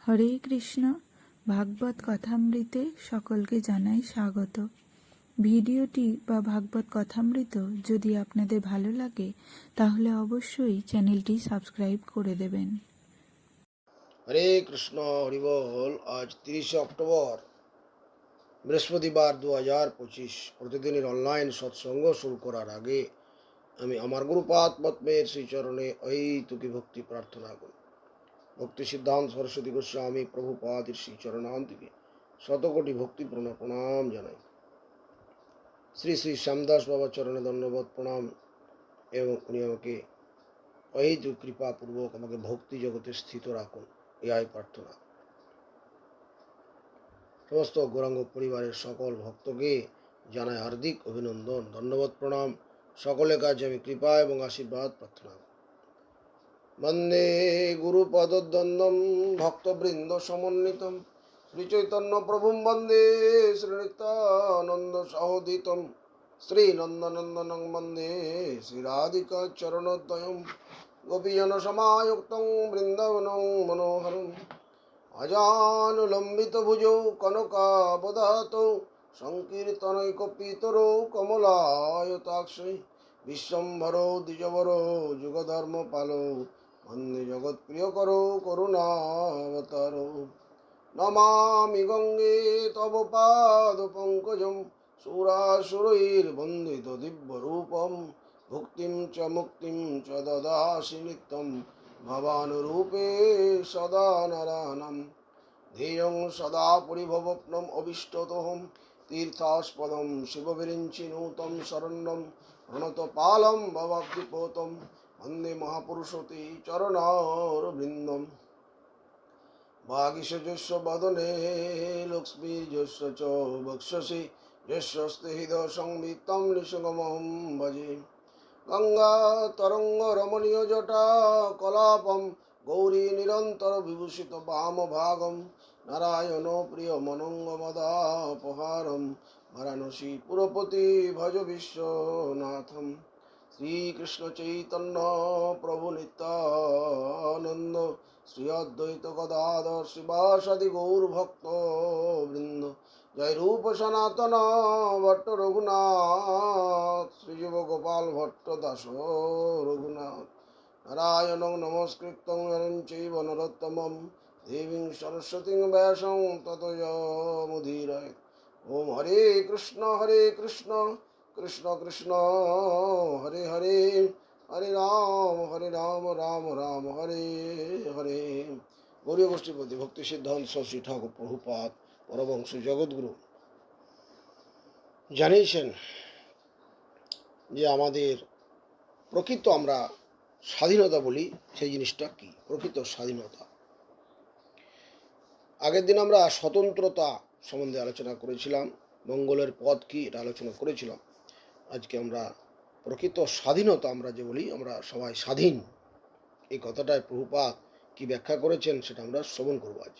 হরে কৃষ্ণ। ভাগবত কথামৃতে সকলকে জানাই স্বাগত। ভিডিওটি বা ভাগবত কথামৃত যদি আপনাদের ভালো লাগে তাহলে অবশ্যই চ্যানেলটি সাবস্ক্রাইব করে দেবেন। হরে কৃষ্ণ, হরিবল। আজ 30 অক্টোবর বৃহস্পতিবার 2025। প্রতিদিনের অনলাইন সৎসঙ্গ শুরু করার আগে আমি আমার গুরুপাদ পদ্মের শ্রীচরণে ঐতুকি ভক্তি প্রার্থনা করি। ভক্তি সিদ্ধান্ত সরস্বতী গোস্বামী প্রভুপাদের শ্রীচরণান্তিকে শতকোটি ভক্তিপূর্ণ প্রণাম জানাই। শ্রী শ্রী শ্যামদাস বাবা চরণে ধন্যবাদ প্রণাম, এবং উনি আমাকে অহেতু কৃপাপূর্বক আমাকে ভক্তি জগতে স্থিত রাখুন, ইহাই প্রার্থনা। সমস্ত গৌরাঙ্গ পরিবারের সকল ভক্তকে জানাই হার্দিক অভিনন্দন, ধন্যবাদ প্রণাম। সকলের কাছে আমি কৃপা এবং আশীর্বাদ প্রার্থনা করি। বন্দে গুরুপদদ্বন্দ্বম ভক্তবৃন্দ সমন্বিতম শ্রীচৈতন্য প্রভুম বন্দে শ্রীনিত্যানন্দ সহোদিতম শ্রীনন্দনন্দনং বন্দে শ্রীরাধিকা চরণোদ্বয়ম গোপীজন সমায়ুক্তং বৃন্দাবনং মনোহরম অজানুলম্বিত ভুজৌ কনকাবদাতৌ সংকীর্তনৈকপিতরৌ কমলায়তাক্ষৈ বিশ্বম্ভরৌ দ্বিজবরৌ যুগধর্মপালৌ বন্দে জগৎপ্রিয়করৌ করুণাবতারৌ। নমামি গঙ্গে তব পাদপঙ্কজং সুরাসুরৈর্বন্দিত দিব্যরূপম ভুক্তিম চ মুক্তিম চ দদাসি নিত্যম ভবানুরূপে সদা নরানাম ध्येयं सदा परिभवप्नम् अभिष्टतोऽहं तीर्थास्पदं शिवविरिञ्चिनुतं शरणं प्रणतपालं भवाब्धिपोतं वन्दे महापुरुषोते चरणारविन्दम्। वागीशजस्य वदने लक्ष्मीर्यस्य च वक्षसि यस्य हृदयसंवित्तं निसंगमहं भजे। गङ्गातरङ्गरमणीयजटा कलापं गौरी निरन्तर विभूषित वामभागं नारायण प्रियमनङ्गमदापहारं वाराणसी पुरपति भज विश्वनाथं। श्रीकृष्ण चैतन्य प्रभु नित्यानंद श्री अद्वैत गदाधर शिवासादि गौरभक्तवृंद। जय रूप सनातन भट्ट रघुनाथ श्रीजीव गोपाल भट्ट दास रघुनाथ। नारायणं नमस्कृतं नरं चैव नरोत्तमं देवीं सरस्वतीं व्यासं ततो जयमुदीरयेत्। ओम हरे कृष्ण कृष्ण कृष्ण हरे हरे, हरे राम राम राम हरे हरे। गौरीय गोष्ठीपति भक्ति सिद्धांत सरस्वती ठाकुर प्रभुपाद परमहंस जगद्गुरु জানিয়েছেন যে আমাদের প্রকৃত আমরা স্বাধীনতা বলি, সেই জিনিসটা কি প্রকৃত স্বাধীনতা। আগের দিন আমরা স্বতন্ত্রতা সম্বন্ধে আলোচনা করেছিলাম, মঙ্গলের পথ কি এটা আলোচনা করেছিলাম। আজকে আমরা প্রকৃত স্বাধীনতা আমরা যে বলি, আমরা সবাই স্বাধীন, এই কথাটায় প্রভুপাদ কি ব্যাখ্যা করেছেন সেটা আমরা শ্রবণ করব আজ।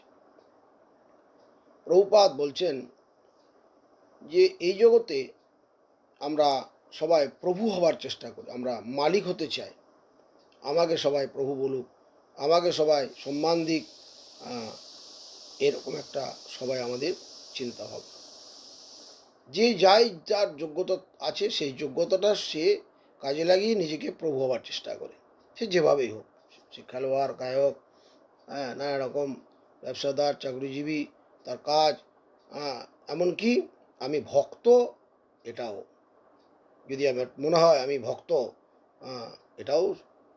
প্রভুপাদ বলছেন যে এই জগতে আমরা সবাই প্রভু হবার চেষ্টা করি, আমরা মালিক হতে চাই। আমাকে সবাই প্রভু বলুক, আমাকে সবাই সম্মান দিক, এরকম একটা সবাই আমাদের চিন্তা হবে। যে যাই যার যোগ্যতা আছে সেই যোগ্যতাটা সে কাজে লাগিয়ে নিজেকে প্রভু হবার চেষ্টা করে, সে যেভাবেই হোক, সে খেলোয়াড়, গায়ক, নানা রকম ব্যবসাদার, চাকরিজীবী, তার কাজ, এমনকি আমি ভক্ত, এটাও যদি আমার মনে হয় আমি ভক্ত, এটাও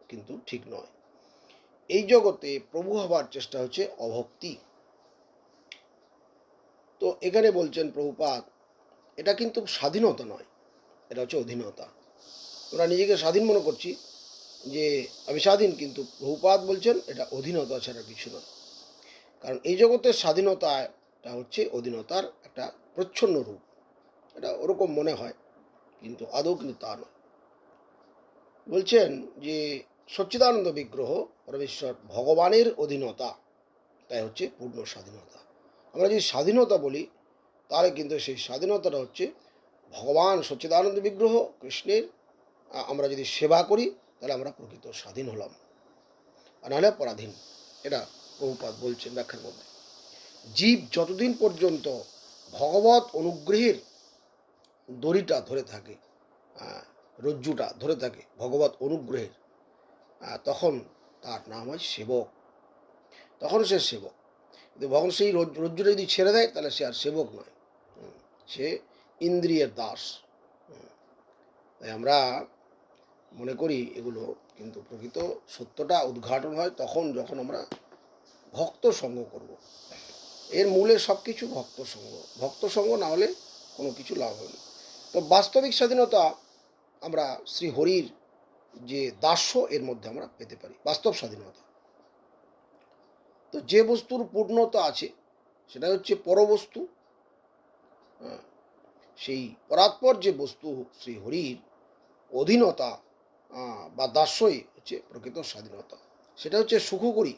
কিন্তু ঠিক নয়। এই জগতে প্রভু হবার চেষ্টা হচ্ছে অভক্তি। তো এখানে বলছেন প্রভুপাদ, এটা কিন্তু স্বাধীনতা নয়, এটা হচ্ছে অধীনতা। আমরা নিজেকে স্বাধীন মনে করছি যে আমি স্বাধীন, কিন্তু প্রভুপাদ বলছেন এটা অধীনতা ছাড়া কিছু নয়। কারণ এই জগতের স্বাধীনতাটা হচ্ছে অধীনতার একটা প্রচ্ছন্ন রূপ। এটা ওরকম মনে হয়, কিন্তু আদৌ কিন্তু তা নয়। বলছেন যে সচ্চিদানন্দ বিগ্রহ পরমেশ্বর ভগবানের অধীনতা, তাই হচ্ছে পূর্ণ স্বাধীনতা। আমরা যদি স্বাধীনতা বলি তাহলে কিন্তু সেই স্বাধীনতাটা হচ্ছে ভগবান সচ্চিদানন্দ বিগ্রহ কৃষ্ণের আমরা যদি সেবা করি তাহলে আমরা প্রকৃত স্বাধীন হলাম, আর নাহলে পরাধীন। এটা প্রভুপাদ বলছেন ব্যাখ্যার মধ্যে, জীব যতদিন পর্যন্ত ভগবত অনুগ্রহের দড়িটা ধরে থাকে, রজ্জুটা ধরে থাকে ভগবত অনুগ্রহের, তখন তার নাম হয় সেবক, তখন সে সেবক। কিন্তু ভগবান সেই রজ্জুটা যদি ছেড়ে দেয় তাহলে সে আর সেবক নয়, সে ইন্দ্রিয়ের দাস। তাই আমরা মনে করি এগুলো, কিন্তু প্রকৃত সত্যটা উদ্ঘাটন হয় তখন যখন আমরা ভক্ত সঙ্গ করব। এর মূলে সব কিছু ভক্ত সঙ্গ না হলে কোনো কিছু লাভ হবে না। তো বাস্তবিক স্বাধীনতা আমরা শ্রী হরির যে দাস্য এর মধ্যে আমরা পেতে পারি, বাস্তব স্বাধীনতা। তো যে বস্তুর পূর্ণতা আছে সেটা হচ্ছে পরবস্তু, সেই পরাৎপর যে বস্তু শ্রী হরির অধীনতা বা দাস্যই হচ্ছে প্রকৃত স্বাধীনতা। সেটা হচ্ছে সুখ করি,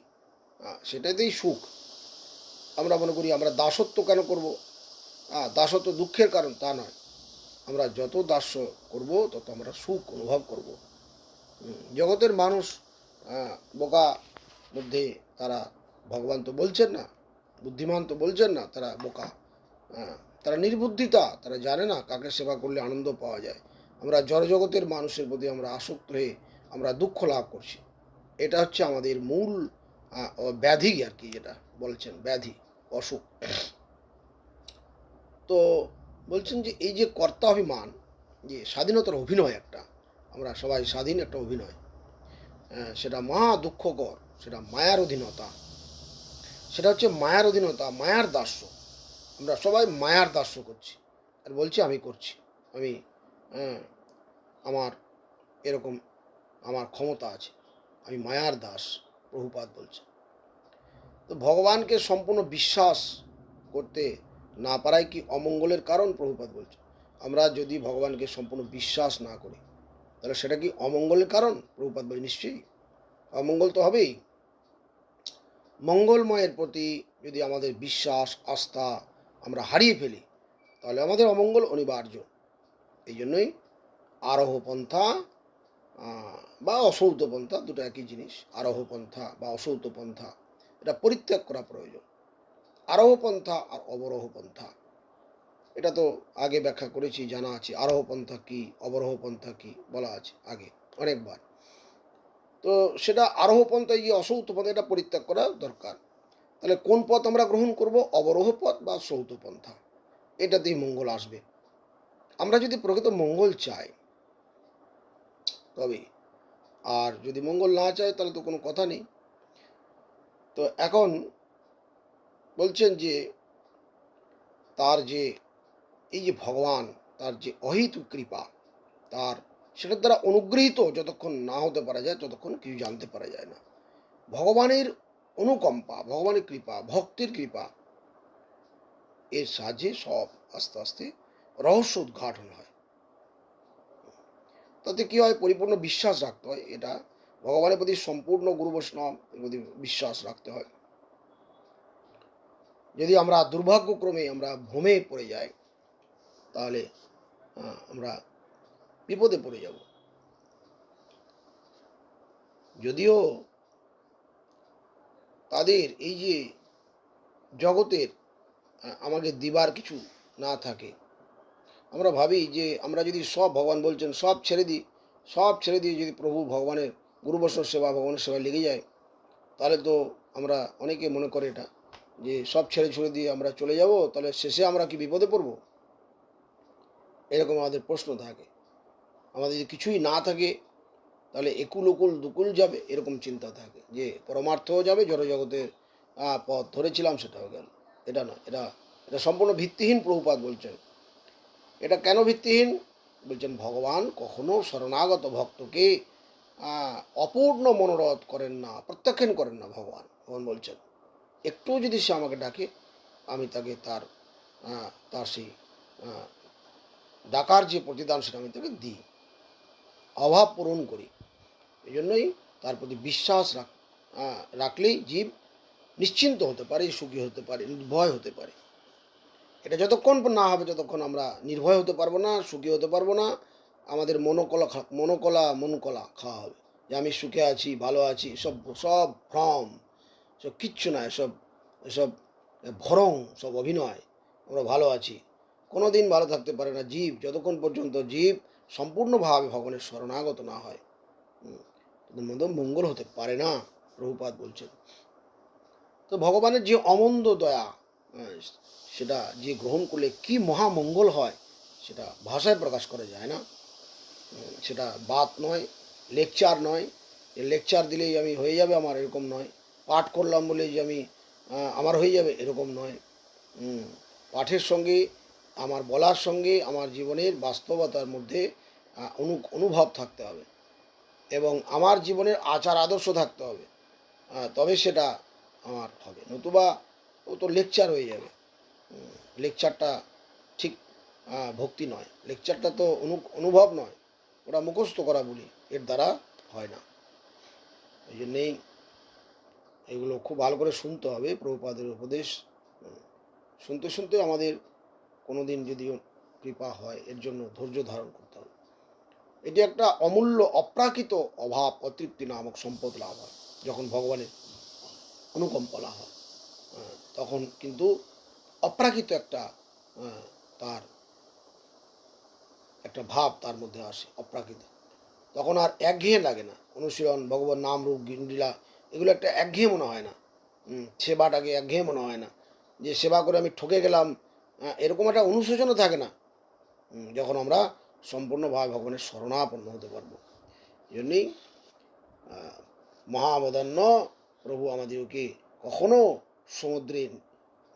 সেটাতেই সুখ। আমরা মনে করি আমরা দাসত্ব কেন করব, দাসত্ব দুঃখের কারণ তা নয়। আমরা যত দাস্য করব তত আমরা সুখ অনুভব করব। জগতের মানুষ বোকা মধ্যে, তারা ভগবান তো বলছেন না, বুদ্ধিমান তো বলছেন না, তারা বোকা, তারা নির্বুদ্ধিতা, তারা জানে না কাকে সেবা করলে আনন্দ পাওয়া যায়। আমরা জড়জগতের মানুষের প্রতি আমরা আসক্ত হয়ে আমরা দুঃখ লাভ করছি। এটা হচ্ছে আমাদের মূল ব্যাধি আর কি, যেটা বলছেন ব্যাধি, অসুখ। তো বলছেন যে এই যে কর্তা অভিমান, যে স্বাধীনতার অভিনয় একটা, আমরা সবাই স্বাধীন, একটা অভিনয়, সেটা মহা দুঃখকর, সেটা মায়ার অধীনতা, সেটা হচ্ছে মায়ার অধীনতা, মায়ার দাস্য। আমরা সবাই মায়ার দাস্য করছি আর বলছি আমি করছি, আমি আমার এরকম আমার ক্ষমতা আছে, আমি মায়ার দাস, প্রভুপাদ বলছে। তো ভগবানকে সম্পূর্ণ বিশ্বাস করতে না পারাই কি অমঙ্গলের কারণ, প্রভুপাদ বলছে। আমরা যদি ভগবানকে সম্পূর্ণ বিশ্বাস না করি তাহলে সেটা কি অমঙ্গলের কারণ, প্রভুপাদ বলে নিশ্চয়ই অমঙ্গল তো হবেই। মঙ্গলময়ের প্রতি যদি আমাদের বিশ্বাস আস্থা আমরা হারিয়ে ফেলি তাহলে আমাদের অমঙ্গল অনিবার্য। এই জন্যই আরোহ পন্থা বা অসৌত পন্থা, দুটো একই জিনিস। আরোহ পন্থা বা অসৌত পন্থা এটা পরিত্যাগ করা প্রয়োজন। আরোহ পন্থা আর অবরোহ পন্থা, এটা তো আগে ব্যাখ্যা করেছি, জানা আছে আরোহ পন্থা কি, অবরোহ পন্থা কি, বলা আছে আগে অনেকবার। তো সেটা আরোহ পন্থা, এই অসৌত পন্থা, এটা পরিত্যাগ করা দরকার। তাহলে কোন পথ আমরা গ্রহণ করব, অবরোহ পথ বা সৌত পন্থা, এটাতেই মঙ্গল আসবে। আমরা যদি প্রকৃত মঙ্গল চাই তবে, আর যদি মঙ্গল না চাই তাহলে তো কোনো কথা নেই। তো এখন বলছেন যে তার যে এই যে ভগবান, তার যে অহিত কৃপা, তার সেটার দ্বারা অনুগৃহীত যতক্ষণ না হতে পারা যায় ততক্ষণ কিছু জানতে পারা যায় না। ভগবানের অনুকম্পা, ভগবানের কৃপা, ভক্তির কৃপা, এর সাহায্যে সব আস্তে আস্তে রহস্য উদ্ঘাটন হয়। তাতে কি হয়, পরিপূর্ণ বিশ্বাস রাখতে হয়, এটা ভগবানের প্রতি সম্পূর্ণ গুরু বৈষ্ণব প্রতি বিশ্বাস রাখতে হয়। যদি আমরা দুর্ভাগ্যক্রমে আমরা ভ্রমে পড়ে যাই তাহলে আমরা বিপদে পড়ে যাব। যদিও তাদের এই যে জগতের আমাকে দিবার কিছু না থাকে, আমরা ভাবি যে আমরা যদি সব, ভগবান বলছেন সব ছেড়ে দিই, সব ছেড়ে দিয়ে যদি প্রভু ভগবানের গুরু বৈষ্ণব সেবা, ভগবানের সেবায় লেগে যায় তাহলে তো আমরা, অনেকে মনে করে এটা যে সব ছেড়ে ছুড়ে দিয়ে আমরা চলে যাব, তাহলে শেষে আমরা কি বিপদে পড়ব, এরকম আমাদের প্রশ্ন থাকে। আমাদের যদি কিছুই না থাকে তাহলে একুল উকুল দুকুল যাবে, এরকম চিন্তা থাকে, যে পরমার্থও যাবে, জড়জগতের পথ ধরেছিলাম সেটাও গেল। এটা না, এটা এটা সম্পূর্ণ ভিত্তিহীন, প্রভুপাদ বলছেন। এটা কেন ভিত্তিহীন বলছেন, ভগবান কখনো শরণাগত ভক্তকে অপূর্ণ মনোরথ করেন না, প্রত্যাখ্যান করেন না। ভগবান বলছেন একটু যদি সে আমাকে ডাকে আমি তাকে তার তার সেই ডাকার যে প্রতিদান সেটা আমি তাকে দিই, অভাব পূরণ করি। এই জন্যই তার প্রতি বিশ্বাস রাখলেই জীব নিশ্চিন্ত হতে পারে, সুখী হতে পারে, নির্ভয় হতে পারে। এটা যতক্ষণ না হবে ততক্ষণ আমরা নির্ভয় হতে পারবো না, সুখী হতে পারবো না। আমাদের মন কলা খাওয়া হবে যে আমি সুখে আছি, ভালো আছি, সব সব ভ্রম, সব কিচ্ছু না, এসব এসব ভরং, সব অভিনয়। আমরা ভালো আছি, কোনো দিন ভালো থাকতে পারে না জীব, যতক্ষণ পর্যন্ত জীব সম্পূর্ণভাবে ভগবানের শরণাগত না হয়। তাদের মধ্যে মঙ্গল হতে পারে না, প্রভুপাদ বলছেন। তো ভগবানের যে অমন্দ দয়া, আহ, সেটা যে গ্রহণ করলে কি মহামঙ্গল হয়, সেটা ভাষায় প্রকাশ করা যায় না। সেটা বাত নয়, লেকচার নয়, লেকচার দিলেই আমি হয়ে যাবে আমার, এরকম নয়। পাঠ করলাম বলে যে আমি আমার হয়ে যাবে, এরকম নয়। পাঠের সঙ্গে, আমার বলার সঙ্গে আমার জীবনের বাস্তবতার মধ্যে অনুভব থাকতে হবে, এবং আমার জীবনের আচার আদর্শ থাকতে হবে, তবে সেটা আমার হবে। নতুবা ও তো লেকচার হয়ে যাবে। লেকচারটা ঠিক ভক্তি নয়, লেকচারটা তো অনুভব নয়, ওটা মুখস্থ করা বলি, এর দ্বারা হয় না। এই জন্যেই এগুলো খুব ভালো করে শুনতে হবে, প্রভুপাদের উপদেশ শুনতে শুনতে আমাদের কোনো দিন যদিও কৃপা হয়, এর জন্য ধৈর্য ধারণ করতে হবে। এটি একটা অমূল্য অপ্রাকৃত অভাব অতৃপ্তি নামক সম্পদ লাভ হয়। যখন ভগবানের অনুকম্পা লাভ হয়, তখন কিন্তু অপ্রাকৃত একটা তার একটা ভাব তার মধ্যে আসে, অপ্রাকৃত। তখন আর একঘেয়ে লাগে না। অনুশীলন, ভগবান নাম রূপ গিন্ডিলা, এগুলো একটা একঘেয়ে মনে হয় না। সেবাটাকে একঘেয়ে মনে হয় না, যে সেবা করে আমি ঠকে গেলাম, এরকম একটা অনুশোচনা থাকে না যখন আমরা সম্পূর্ণভাবে ভগবানের শরণাপন্ন হতে পারবো। এই জন্যই মহাবদান্য প্রভু আমাদেরকে কখনো সমুদ্রে,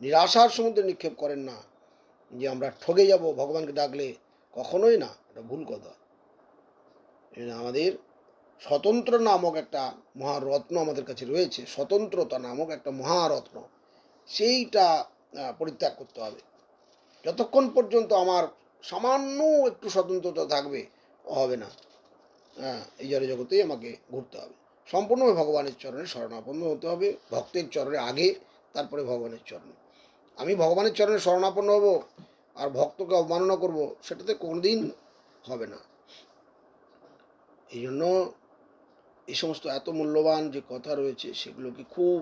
নিরাশার সমুদ্রে নিক্ষেপ করেন না, যে আমরা ঠকে যাব ভগবানকে ডাকলে, কখনোই না, এটা ভুল কথা। আমাদের স্বতন্ত্র নামক একটা মহারত্ন আমাদের কাছে রয়েছে, স্বতন্ত্রতা নামক একটা মহারত্ন, সেইটা পরিত্যাগ করতে হবে। যতক্ষণ পর্যন্ত আমার সামান্য একটু স্বতন্ত্রতা থাকবে, হবে না। এই জড় জগতেই আমাকে ঘুরতে হবে, সম্পূর্ণভাবে ভগবানের চরণে শরণাপন্ন হতে হবে। ভক্তের চরণে আগে, তারপরে ভগবানের চরণে। আমি ভগবানের চরণে শরণাপন্ন হব আর ভক্তকে অবমাননা করব, সেটাতে কোনোদিন হবে না। এই জন্য এই সমস্ত এত মূল্যবান যে কথা রয়েছে, সেগুলোকে খুব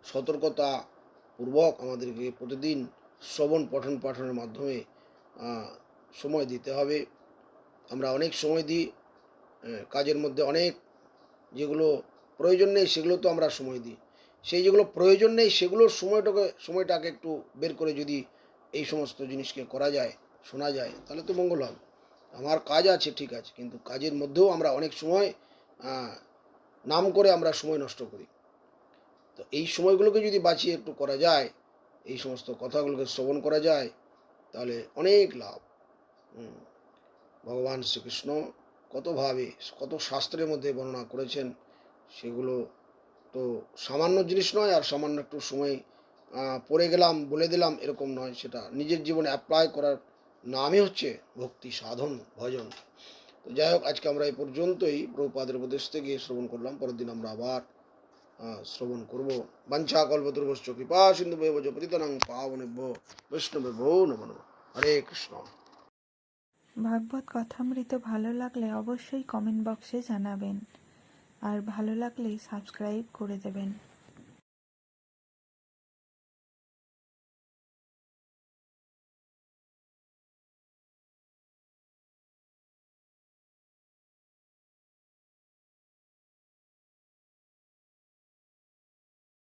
সতর্কতা পূর্বক আমাদেরকে প্রতিদিন শ্রবণ পঠন পাঠনের মাধ্যমে সময় দিতে হবে। আমরা অনেক সময় দিই কাজের মধ্যে, অনেক যেগুলো প্রয়োজন নেই সেগুলো তো আমরা সময় দিই। সেই যেগুলো প্রয়োজন নেই সেগুলোর সময়টাকে একটু বের করে যদি এই সমস্ত জিনিসকে করা যায়, শোনা যায়, তাহলে তো মঙ্গল হবে। আমার কাজ আছে, ঠিক আছে, কিন্তু কাজের মধ্যেও আমরা অনেক সময় নাম করে আমরা সময় নষ্ট করি। তো এই সময়গুলোকে যদি বাঁচিয়ে একটু করা যায়, এই সমস্ত কথাগুলোকে শ্রবণ করা যায়, তাহলে অনেক লাভ। ভগবান শ্রীকৃষ্ণ কতভাবে, কত শাস্ত্রের মধ্যে বর্ণনা করেছেন, সেগুলো তো সামান্য জিনিস নয়, আর সামান্য একটু সময় পড়ে গেলাম, বলে দিলাম, এরকম নয়। সেটা নিজের জীবনে অ্যাপ্লাই করার নামই হচ্ছে ভক্তি সাধন, ভজন। তো যাই হোক, আজকে আমরা এই পর্যন্তই প্রভুপাদের উপদেশ থেকে শ্রবণ করলাম। পরের দিন আমরা আবার শ্রবণ করব। বাঞ্ছা কল্পতরুভশ্চ কৃপা সিন্ধুভ্যেব চ পতিতানাং পাবনেভ্যো বৈষ্ণবেভ্যো নমো নমঃ। হরে কৃষ্ণ। ভাগবত কথামৃত ভালো লাগলে অবশ্যই কমেন্ট বক্সে জানাবেন, আর ভালো লাগলে সাবস্ক্রাইব করে দেবেন।